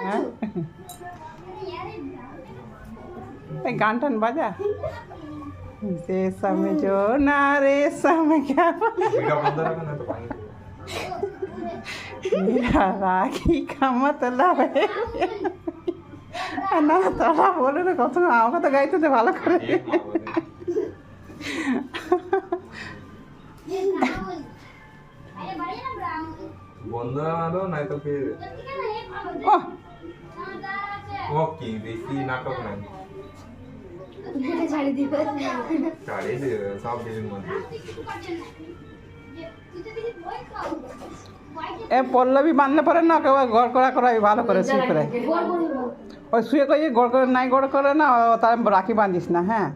হ্যাঁ এই গান টান বাজা যে সমঝো না রে সমঝা मेरा राखी का मतलब है না তোরা বলে না কত আমাকে তো গাইতে দে ভালো করে বন্ধ আলো নাই তো ফির ও কি বেশি নাটক নাই ছাড়ি দিবে সব দিনের মধ্যে এ পল্লবী বাঁধলে পরে না কেউ গড় করা করাই ভালো করে শুয়ে করে ওই শুয়ে করে গড় করে নাই গড় করে না তার রাখি বাঁধিস না হ্যাঁ